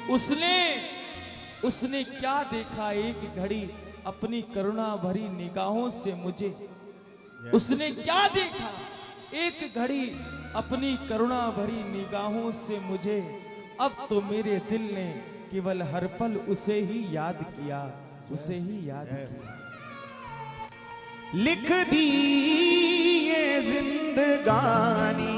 उसने उसने क्या देखा एक घड़ी अपनी करुणा भरी निगाहों से मुझे। उसने क्या देखा एक घड़ी अपनी करुणा भरी निगाहों से मुझे। अब तो मेरे दिल ने केवल हर पल उसे ही याद किया, उसे ही याद किया। लिख दी ये जिंदगानी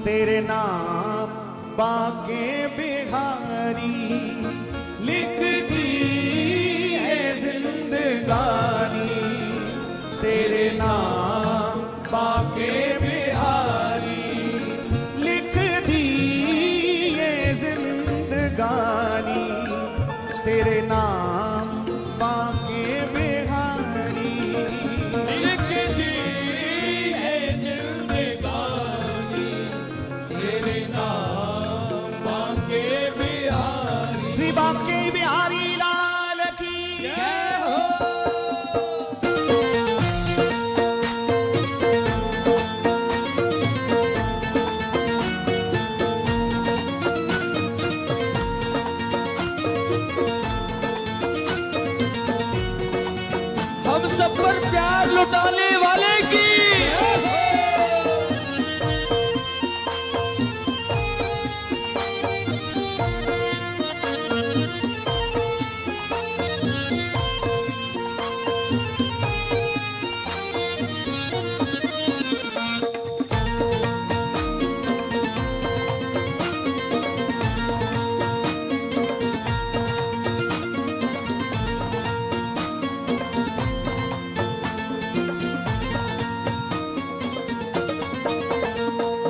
तेरे नाम बाके बिहारी। लिख दी है जिंदगानी तेरे नाम बाके बिहारी। लिख दी ये जिंदगानी तेरे नाम बाके बिहारी। लिख दी है जिंदगानी तेरे नाम बाके बिहारी। श्री बाके बिहारी लाल की जय हो। हम सब पर प्यार लुटाने वाले की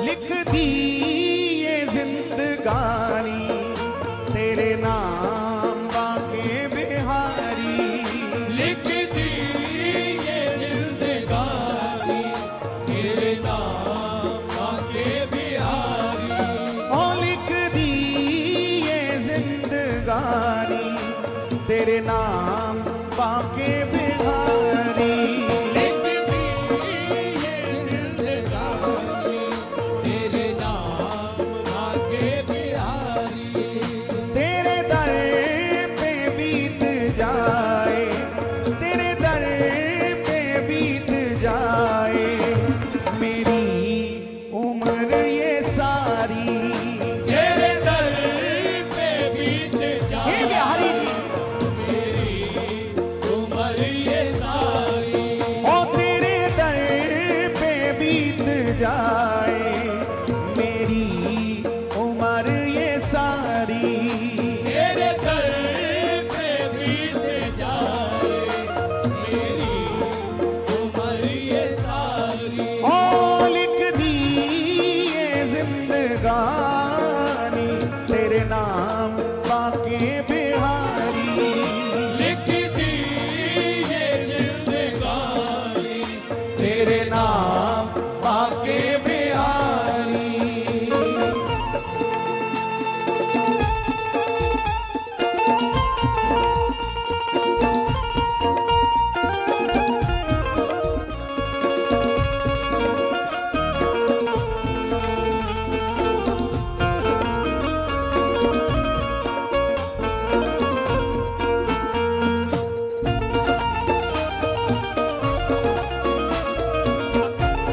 लिख दी ये जिंदगानी तेरे नाम बाके बिहारी। लिख दी ये जिंदगानी तेरे नाम बाके बिहारी। ओ लिख दी ये जिंदगानी तेरे नाम बाके बिहारी। तेरे दर पे बीत जाए, तेरे दर पे बीत जाए मेरी उम्र ये सारी। तेरे दर पे बीत जाए ये बिहारी जी मेरी उम्र ये सारी। ओ तेरे दर पे बीत जाए मेरी उम्र ये सारी। तेरे दर पे बीत जाए मेरी उम्र ये सारी। ओ लिख दी ये जिंदगानी तेरे नाम बाके बिहारी। लिख दी ये जिंदगानी तेरे नाम बाके बिहारी।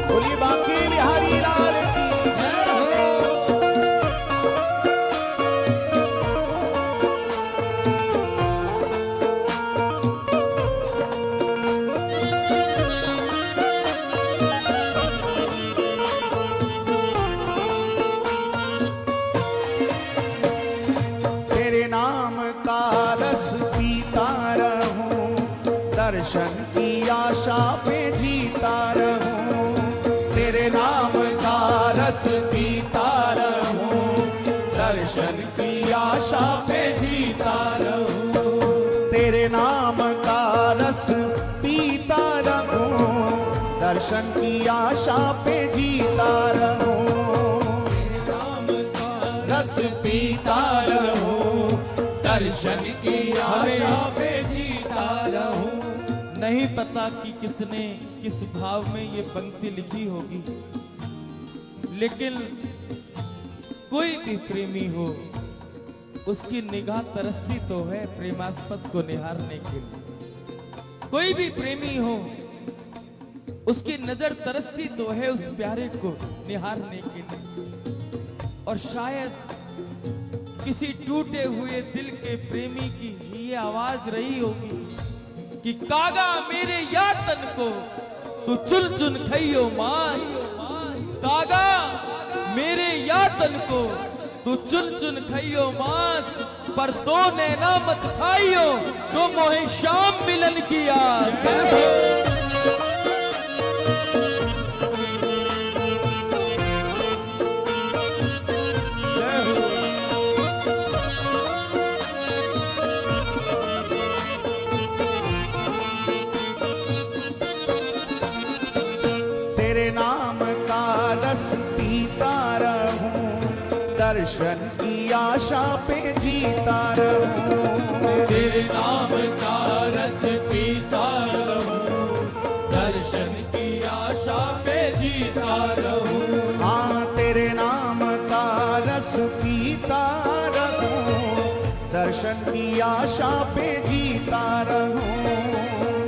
बोलिए बाके बिहारी लाल की जय हो। तेरे नाम का रस पीता रहूं, दर्शन की आशा पे जीता रहूं। तेरे नाम का रस पीता रहूं, दर्शन की आशा पे जीता रहूं। तेरे नाम का रस पीता रहूं, दर्शन की आशा पे जीता रहूं। रस पीता रहूं, दर्शन की आशा पे जीता रहूं। नहीं पता कि किसने किस भाव में ये पंक्ति लिखी होगी, लेकिन कोई भी प्रेमी हो उसकी निगाह तरसती तो है प्रेमास्पद को निहारने के लिए। कोई भी प्रेमी हो, उसकी नजर तरसती तो है उस प्यारे को निहारने के लिए। और शायद किसी टूटे हुए दिल के प्रेमी की ये आवाज रही होगी कि कागा मेरे यातन को तू चुन चुन खइयो मांस, कागा मेरे यातन को तू चुन चुन खइयो मांस, पर दो नैना मत खाइयो तो मोहे शाम मिलन की आस। तेरे नाम का रस पीता रहूं, दर्शन की आशा पे जीता रहूं। तेरे नाम का रस पीता रहूं, दर्शन की आशा पे जीता रहूं। हाँ तेरे नाम का रस पीता रहूं, दर्शन की आशा पे जीता रहूं।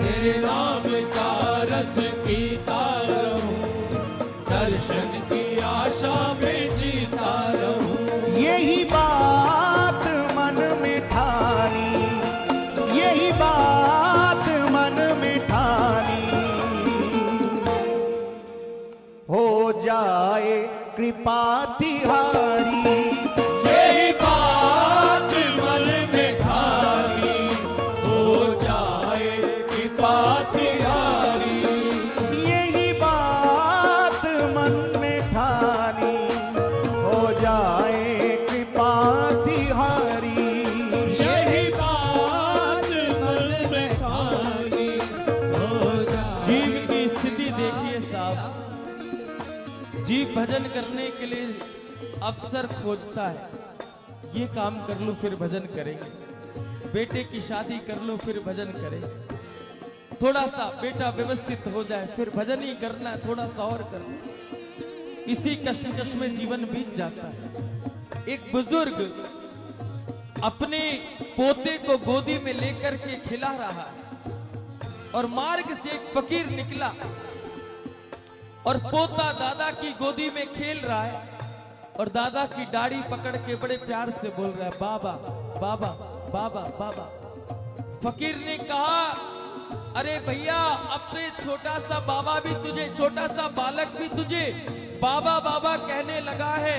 तेरे नाम का रस पीता रहूं, दर्शन की आशा पे जीता रहूं। यही बात मन में ठानी, यही बात मन में ठानी, हो जाए कृपा तिहारी। यही बात मन में ठानी, हो जाए कृपा तिहारी। यही बात मन में ठानी, हो जाए कृपा तिहारी। यही बात मन में ठानी, हो जाए। जीव की स्थिति देखिए साहब, जीव भजन करने के लिए अवसर खोजता है। ये काम कर लो फिर भजन करेंगे, बेटे की शादी कर लो फिर भजन करेंगे, थोड़ा सा बेटा व्यवस्थित हो जाए फिर भजन ही करना है, थोड़ा सा और कर लो। इसी कश्मकश में जीवन बीत जाता है। एक बुजुर्ग अपने पोते को गोदी में लेकर के खिला रहा है और मार्ग से एक फकीर निकला और पोता दादा की गोदी में खेल रहा है और दादा की दाढ़ी पकड़ के बड़े प्यार से बोल रहा है, बाबा बाबा बाबा बाबा। फकीर ने कहा, अरे भैया अब तो ये छोटा सा बाबा भी तुझे, छोटा सा बालक भी तुझे बाबा बाबा कहने लगा है,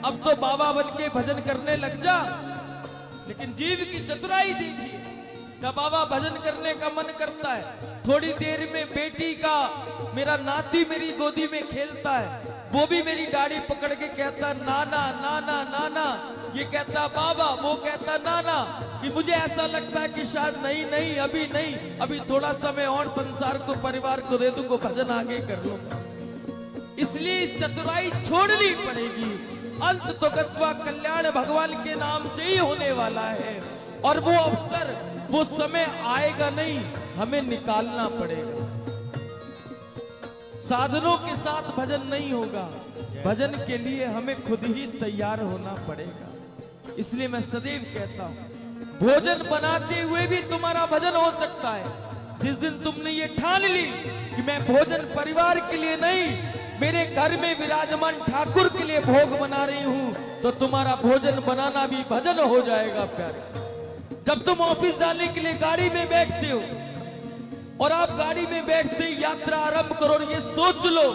अब तो बाबा बन के भजन करने लग जा। लेकिन जीव की चतुराई देखिए, का बाबा भजन करने का मन करता है, थोड़ी देर में बेटी का मेरा नाती मेरी गोदी में खेलता है, वो भी मेरी दाढ़ी पकड़ के कहता नाना नाना नाना, ये कहता बाबा, वो कहता नाना, कि मुझे ऐसा लगता है कि शायद नहीं नहीं अभी नहीं, अभी थोड़ा समय और संसार को परिवार को दे दूंगा, भजन आगे कर लूंगा। इसलिए चतुराई छोड़नी पड़ेगी। अंत तो गत्वा कल्याण भगवान के नाम से ही होने वाला है और वो अवसर वो समय आएगा नहीं, हमें निकालना पड़ेगा। साधनों के साथ भजन नहीं होगा, भजन के लिए हमें खुद ही तैयार होना पड़ेगा। इसलिए मैं सदैव कहता हूं, भोजन बनाते हुए भी तुम्हारा भजन हो सकता है। जिस दिन तुमने ये ठान ली कि मैं भोजन परिवार के लिए नहीं, मेरे घर में विराजमान ठाकुर के लिए भोग बना रही हूं, तो तुम्हारा भोजन बनाना भी भजन हो जाएगा प्यारे। जब तुम ऑफिस जाने के लिए गाड़ी में बैठते हो और आप गाड़ी में बैठते यात्रा आरंभ करो और ये सोच लो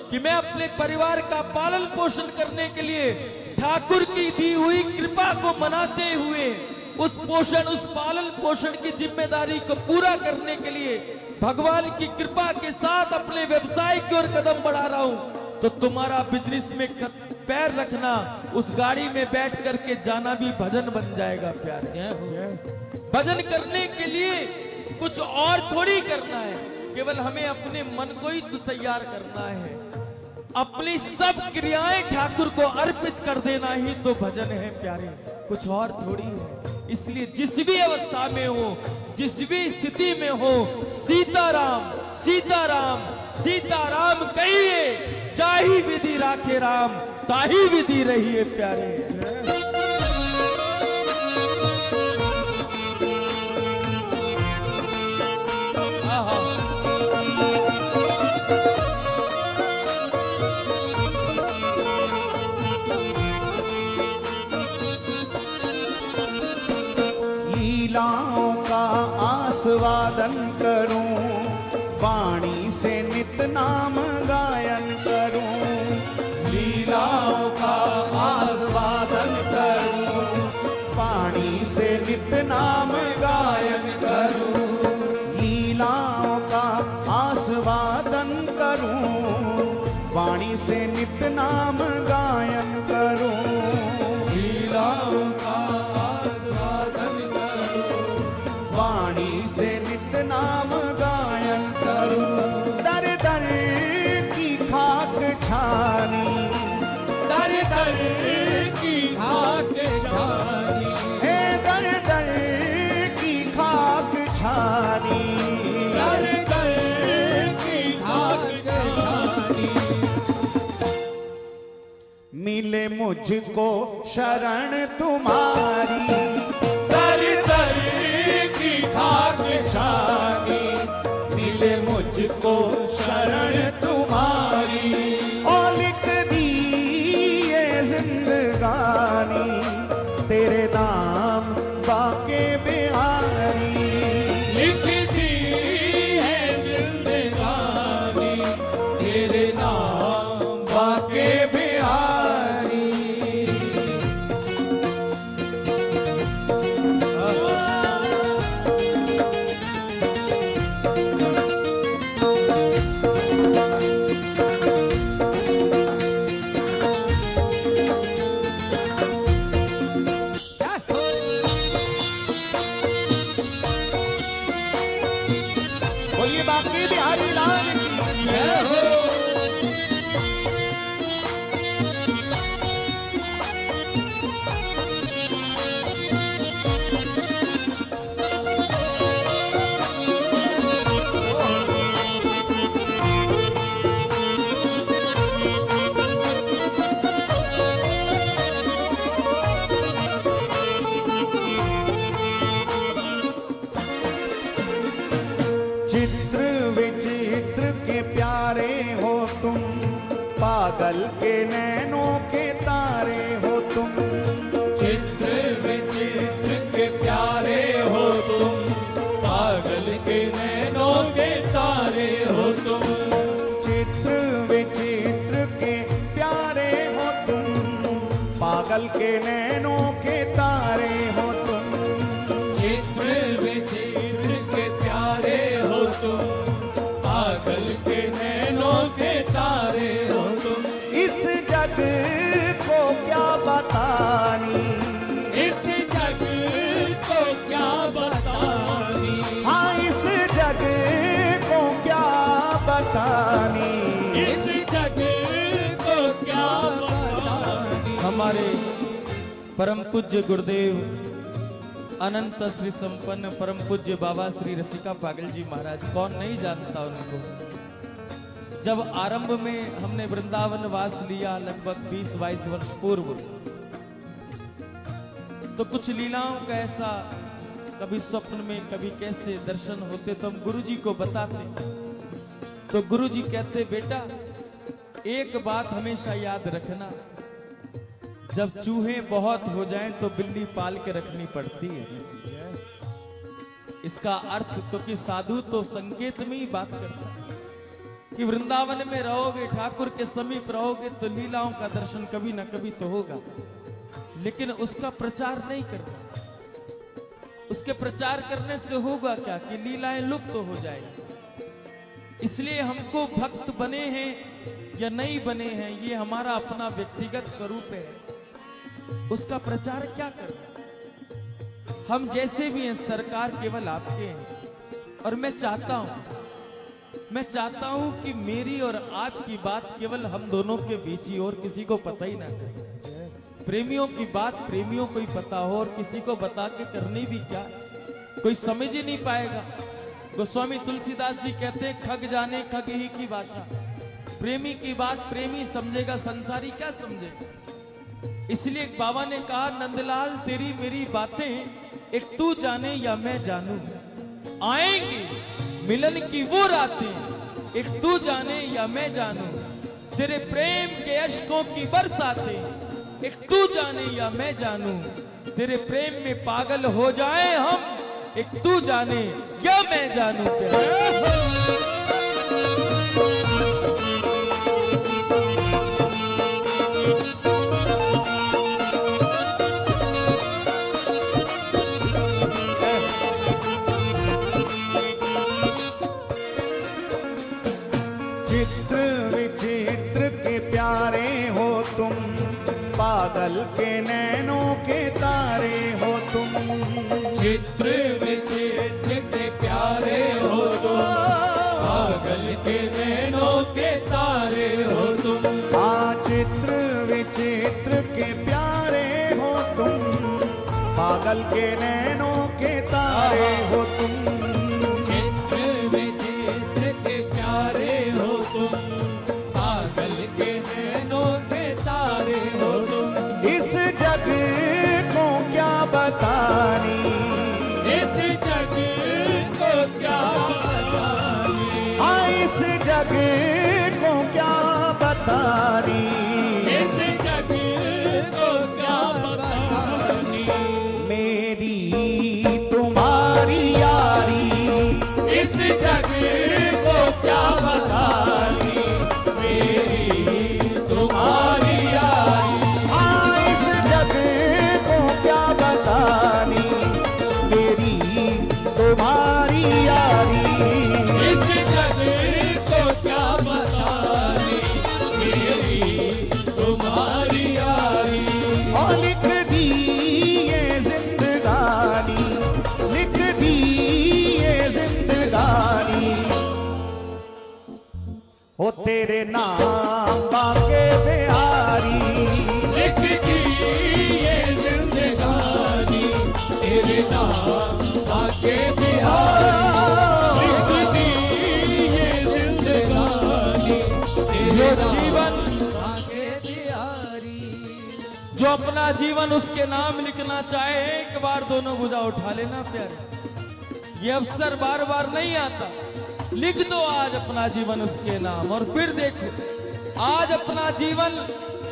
कि मैं अपने परिवार का पालन पोषण करने के लिए ठाकुर की दी हुई कृपा को मनाते हुए उस पोषण, उस पालन पोषण की जिम्मेदारी को पूरा करने के लिए भगवान की कृपा के साथ अपने व्यवसाय की ओर कदम बढ़ा रहा हूं, तो तुम्हारा बिजनेस में पैर रखना, उस गाड़ी में बैठ करके जाना भी भजन बन जाएगा प्यारे। भजन करने के लिए कुछ और थोड़ी करना है, केवल हमें अपने मन को ही तो तैयार करना है, अपनी सब क्रियाएं ठाकुर को अर्पित कर देना ही तो भजन है प्यारे, कुछ और थोड़ी है। इसलिए जिस भी अवस्था में हो, जिस भी स्थिति में हो, सीताराम सीताराम सीताराम कहिए, जाही विधि राखे राम, ताही विधि रहिए प्यारे। लीलाओं का आस्वादन करूं, वाणी से नित नाम गायन करूं। लीलाओं का आस्वादन करूं, वाणी से नित नाम गायन करूं। लीलाओं का आस्वादन करूं, वाणी से नित नाम गायन करूं। लीलाओं का आस्वादन करूं, वाणी से नित नाम गायन करूं। दर दर की खाक छानी, दर दर की खाक छानी, हे दर दर की खाक छानी, दर दर की खाक छानी। मिले मुझको शरण तुम्हारी, दर दर की खाक छानी। मिले मुझको शरण तुम्हारी, और लिख दी ये जिंदगानी तेरे नाम बाके बिहारी। लिख दी है जिंदगानी तेरे नाम बाके बिहारी। बोलिए बाकी बिहारी लाल की जय हो। चित्र विचित्र के प्यारे हो तुम, पागल के नैनों के तारे हो तुम। चित्र विचित्र के प्यारे हो तुम, पागल के नैनों के तारे हो तुम। चित्र विचित्र के प्यारे हो तुम, पागल के नैनों के तारे हो तुम। चित्र विचित्र के प्यारे हो तुम, पागल के नैनों के तारे हो तुम। इस जग को क्या बतानी, इस जग को क्या बतानी। हाँ इस जग को क्या बतानी, इस जग को क्या बतानी। हमारे परम पूज्य गुरुदेव अनंत श्री संपन्न परम पूज्य बाबा श्री रसिका पागल जी महाराज, कौन नहीं जानता उनको। जब आरंभ में हमने वृंदावन वास लिया लगभग 20-22 वर्ष पूर्व, तो कुछ लीलाओं का ऐसा कभी स्वप्न में कभी कैसे दर्शन होते तो हम गुरु जी को बताते। तो गुरु जी कहते बेटा एक बात हमेशा याद रखना, जब चूहे बहुत हो जाएं तो बिल्ली पाल के रखनी पड़ती है। इसका अर्थ क्योंकि साधु तो संकेत में ही बात करता है कि वृंदावन में रहोगे, ठाकुर के समीप रहोगे तो लीलाओं का दर्शन कभी ना कभी तो होगा, लेकिन उसका प्रचार नहीं करना। उसके प्रचार करने से होगा क्या कि लीलाएं लुप्त हो जाएगी। इसलिए हमको भक्त बने हैं या नहीं बने हैं, ये हमारा अपना व्यक्तिगत स्वरूप है। उसका प्रचार क्या करना। हम जैसे भी हैं, सरकार केवल आपके हैं। और मैं चाहता हूं कि मेरी और आपकी बात केवल हम दोनों के बीच ही, और किसी को पता ही ना चाहिए। प्रेमियों की बात प्रेमियों को ही पता हो, और किसी को बता के करनी भी क्या, कोई समझ ही नहीं पाएगा। गोस्वामी तुलसीदास जी कहते हैं खग जाने खग ही की भाषा। प्रेमी की बात प्रेमी समझेगा, संसारी क्या समझेगा। इसलिए बाबा ने कहा नंदलाल तेरी मेरी बातें एक तू जाने या मैं जानूं, आएंगी मिलन की वो रातें एक तू जाने या मैं जानूं। तेरे प्रेम के अश्कों की बरसातें एक तू जाने या मैं जानूं। तेरे प्रेम में पागल हो जाए हम, एक तू जाने या मैं जानू प्यारे। चित्र विचित्र के प्यारे हो तुम, पागल के नैनों के तारे हो तुम। चित्र विचित्र के प्यारे हो तुम, पागल के नैनों के तारे हो तुम। हाँ चित्र विचित्र के प्यारे हो तुम, पागल के नैनों के तारे हो तुम। चित्र विचित्र के प्यारे हो तुम, पागल के नैनों के तारे हो तुम। इस जग को क्या बतानी, इस जग को क्या बतानी, हाँ इस जग को क्या बतानी। इस जग को क्या बतानी, मेरी तुम्हारी यारी, इस जग को क्या बतानी, मेरी तुम्हारी यारी। हाँ इस जग को क्या बतानी, मेरी तुम्हारी यारी। इस जग को क्या बतानी, मेरी तुम्हारी यारी। और लिख दी ये जिंदगानी, लिख दी ये जिंदगानी। हो तेरे नाम बाके बिहारी, लिख दी ये जिंदगानी, तेरे नाम आके बिहारी। लिख दी ये जिंदगानी, तेरे जीवन नाम आके बिहारी। जो अपना जीवन उसके नाम लिखना चाहे, एक बार दोनों भुजा उठा लेना प्यारे। ये अवसर बार बार नहीं आता, लिख दो आज अपना जीवन उसके नाम। और फिर देखो आज अपना जीवन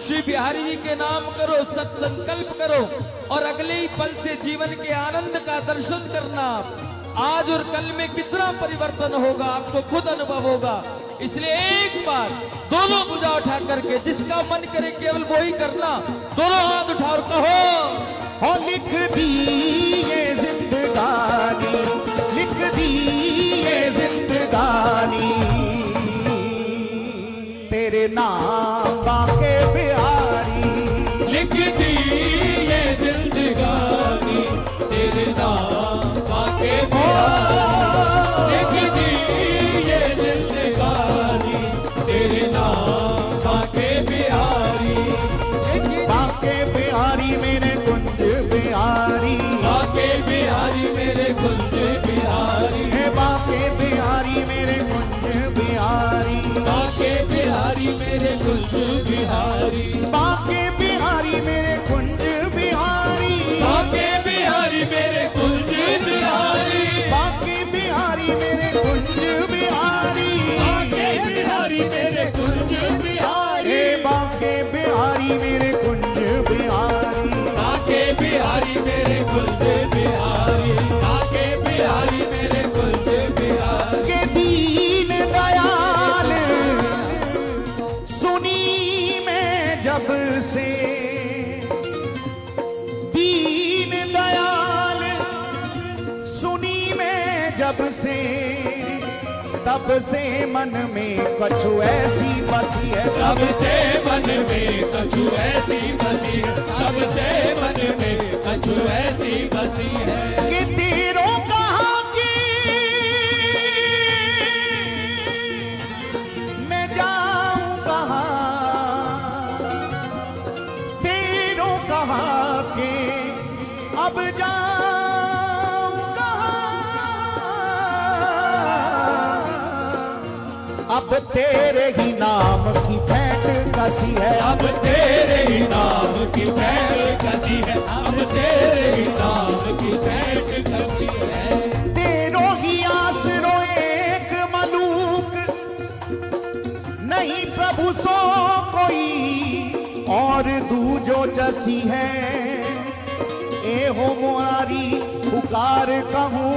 श्री बिहारी जी के नाम करो, सत्संकल्प करो और अगले ही पल से जीवन के आनंद का दर्शन करना। आज और कल में कितना परिवर्तन होगा आपको खुद अनुभव होगा। इसलिए एक बार दोनों भुजा उठा करके जिसका मन करे केवल वो ही करना। दोनों हाथ उठा और कहो, हो लिख दी ये जिंदगानी, लिख दी ये जिंदगानी। तेरे नाम बाके बिहारी, लिख दी ये जिंदगानी, तेरे नाम आके बिहारी। लिख दी ये जिंदगानी, तेरे नाम आके बिहारी। बाके बिहारी मेरे कुंज बिहारी, आके बिहारी मेरे कुंज बिहारी। हे बाके बिहारी मेरे कुंज बिहारी, आके बिहारी मेरे कुंज बिहारी। बाके बिहारी मेरे कुंज बिहारी, आके बिहारी मेरे कुंज बिहारी। बाके बिहारी मेरे कुंज बिहारी, आके बिहारी मेरे कुंज बिहारी। हे बाके बिहारी मेरे कुंज बिहारी। आके बिहारी मेरे कुंज बिहारी। आके बिहारी मेरे कुंज बिहारी। के दीन दयाल सुनी मैं जब से, दीन दयाल सुनी मैं जब से, तब से मन में कछु ऐसी बसी है, तब से मन में कछु ऐसी बसी है। तब से मन में कछु ऐसी बसी है। कि तेरों कहा कि मैं जाऊं कहाँ, तेरों कहा कि अब जाऊं कहाँ। अब तेरे ही नाम की भेंट कसी है, अब तेरे ही नाम की भेंट कसी है। अब तेरे ही नाम की भेंट कसी है। तेरों ही आसरो एक मलूक, नहीं प्रभु सो कोई और दूजो जसी है। हो मुरारी पुकार कहूँ।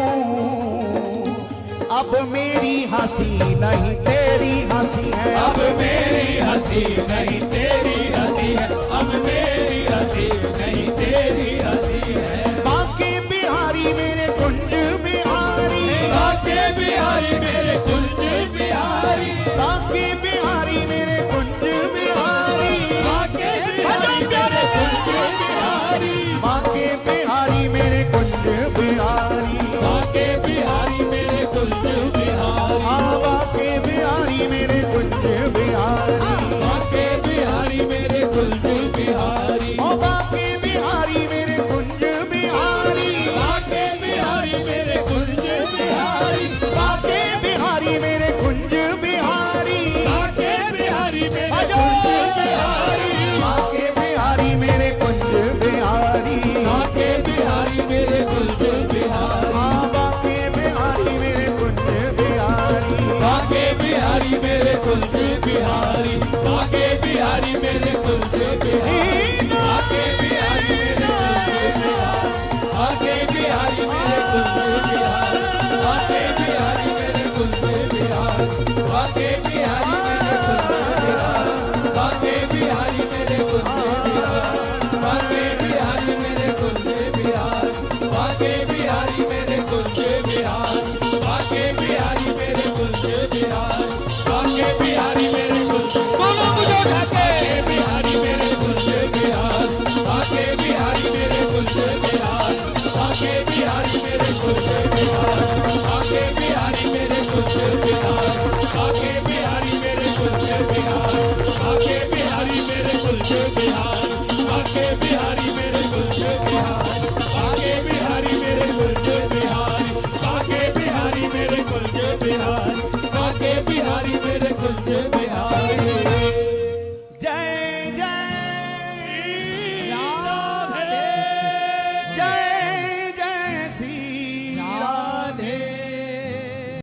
अब मेरी हंसी नहीं तेरी हंसी है, अब मेरी हंसी नहीं तेरी हंसी है, अब मेरी हंसी नहीं तेरी हंसी है। बांके बिहारी मेरे कुंज बिहारी, बांके बिहारी मेरे कुंज बिहारी, बांके बिहारी मेरे कुंज बिहारी, बांके बिहारी मेरे कुंज बिहारी, बांके बिहारी मेरे कुंज बिहारी, बांके बिहारी मेरे कुंज बिहारी, बांके बिहारी मेरे कुंज बिहारी, बांके बिहारी मेरे कुंज बिहारी, ओ बांके बिहारी मेरे कुंज बिहारी, बांके बिहारी मेरे कुंज बिहारी, बांके बिहारी मेरे कुंज बिहारी, बांके बिहारी मेरे कुंज बिहारी, बांके बिहारी मेरे कुंज बिहारी, बांके बिहारी मेरे कुंज बिहारी, बांके बिहारी मेरे कुंज बिहारी, बांके बिहारी मेरे कुंज बिहारी, बांके बिहारी मेरे कुंज बिहारी, बांके बिहारी मेरे बांके बिहारी मेरे कुंज बिहारी, बांके बिहारी मेरे कुंज बिहारी, बांके बिहारी मेरे कुंज बिहारी, बांके बिहारी मेरे कुंज बिहारी, बांके बिहारी मेरे कुंज बिहारी, बांके बिहारी मेरे कुंज बिहारी, बांके बिहारी मेरे कुंज बिहारी, बांके बिहारी मेरे कुंज बोलो मुझे ढके बिहारी मेरे कुंज बिहारी, बांके बिहारी मेरे कुंज बिहारी, बांके बिहारी मेरे कुंज बिहारी, बांके बिहारी मेरे कुंज बिहारी, बांके बिहारी मेरे कुंज